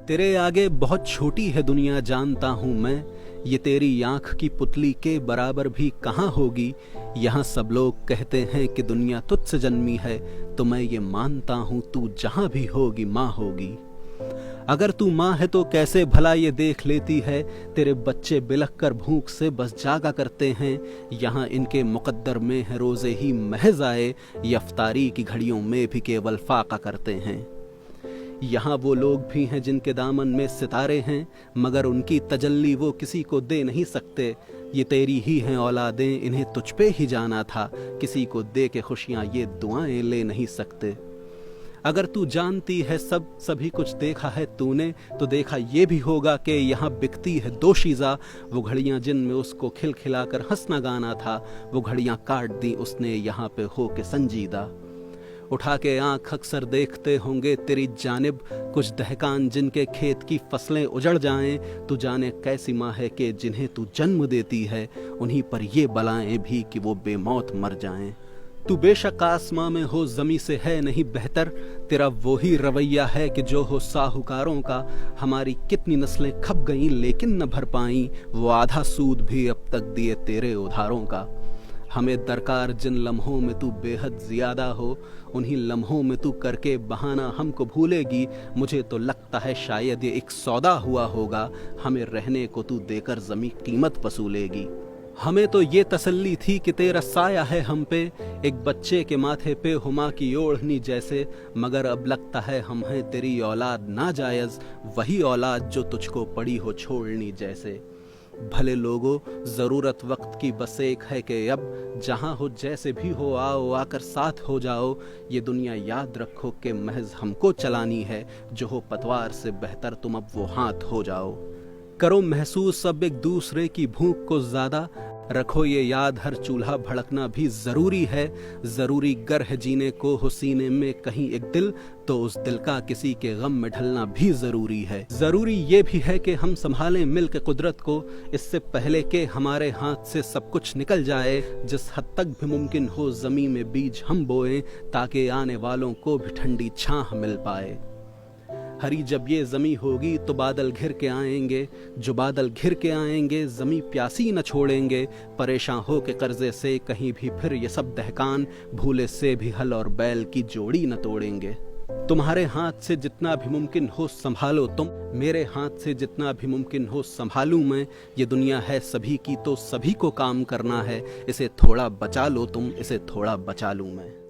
तेरे आगे बहुत छोटी है दुनिया जानता हूँ मैं, ये तेरी आँख की पुतली के बराबर भी कहाँ होगी। यहाँ सब लोग कहते हैं कि दुनिया तुझसे जन्मी है, तो मैं ये मानता हूँ तू जहाँ भी होगी माँ होगी। अगर तू माँ है तो कैसे भला ये देख लेती है, तेरे बच्चे बिलख कर भूख से बस जागा करते हैं। यहाँ इनके मुकद्दर में है रोज़े ही महज आए, इफ्तारी की घड़ियों में भी केवल फाका करते हैं। यहाँ वो लोग भी हैं जिनके दामन में सितारे हैं, मगर उनकी तजल्ली वो किसी को दे नहीं सकते। ये तेरी ही हैं औलादें, इन्हें तुझ पे ही जाना था, किसी को दे के खुशियाँ ये दुआएं ले नहीं सकते। अगर तू जानती है सब सभी कुछ देखा है तूने, तो देखा ये भी होगा कि यहाँ बिकती है दोशीज़ा। वो घड़ियाँ जिनमें उसको खिलखिलाकर हंसना गाना था, वो घड़ियाँ काट दी उसने यहाँ पे हो के संजीदा। उठा के आँख अक्सर देखते होंगे तेरी जानिब कुछ दहकान, जिनके खेत की फसलें उजड़ जाएं। तू जाने कैसी माँ है कि जिन्हें तू जन्म देती है, उन्हीं पर ये बलाएं भी कि वो बेमौत मर जाएं। तू बेशक आसमां में हो ज़मी से है नहीं बेहतर, तेरा वही रवैया है कि जो हो साहूकारों का। हमारी कितनी नस्लें खप गईं लेकिन न भर पाईं, वो आधा सूद भी अब तक दिए तेरे उधारों का। हमें दरकार जिन लम्हों में तू बेहद ज़्यादा हो, उन्हीं लम्हों में तू करके बहाना हमको भूलेगी। मुझे तो लगता है शायद ये एक सौदा हुआ होगा, हमें रहने को तू देकर ज़मीं कीमत वसूलेगी। हमें तो ये तसल्ली थी कि तेरा साया है हम पे, एक बच्चे के माथे पे हुमा की ओढ़नी जैसे, मगर अब लगता है हम हैं तेरी औलाद नाजायज़, वही औलाद जो तुझको पड़ी हो छोड़नी जैसे। भले लोगों ज़रूरत वक्त की बस एक है कि अब जहाँ हो जैसे भी हो आओ, आकर साथ हो जाओ। ये दुनिया याद रखो कि महज हमको चलानी है, जो हो पतवार से बेहतर तुम अब वो हाथ हो जाओ। करो महसूस अब एक दूसरे की भूख को ज़्यादा, रखो ये याद हर चूल्हा भड़कना भी ज़रूरी है। ज़रूरी गर है जीने को हो सीने में कहीं एक दिल, तो उस दिल का किसी के गम में ढलना भी ज़रूरी है। ज़रूरी ये भी है कि हम संभालें मिल के कुदरत को, इससे पहले कि हमारे हाथ से सब कुछ निकल जाए। जिस हद तक भी मुमकिन हो ज़मीं में बीज हम बोएं, ताकि आने वालों को भी ठंडी छाह मिल पाए। हरी जब ये ज़मी होगी तो बादल घिर के आएंगे, जो बादल घिर के आएंगे ज़मी प्यासी न छोड़ेंगे। परेशान हो के कर्जे से कहीं भी फिर ये सब दहकान, भूले से भी हल और बैल की जोड़ी न तोड़ेंगे। तुम्हारे हाथ से जितना भी मुमकिन हो संभालो तुम, मेरे हाथ से जितना भी मुमकिन हो संभालूं मैं। ये दुनिया है सभी की तो सभी को काम करना है, इसे थोड़ा बचा लो तुम, इसे थोड़ा बचा लूं मैं।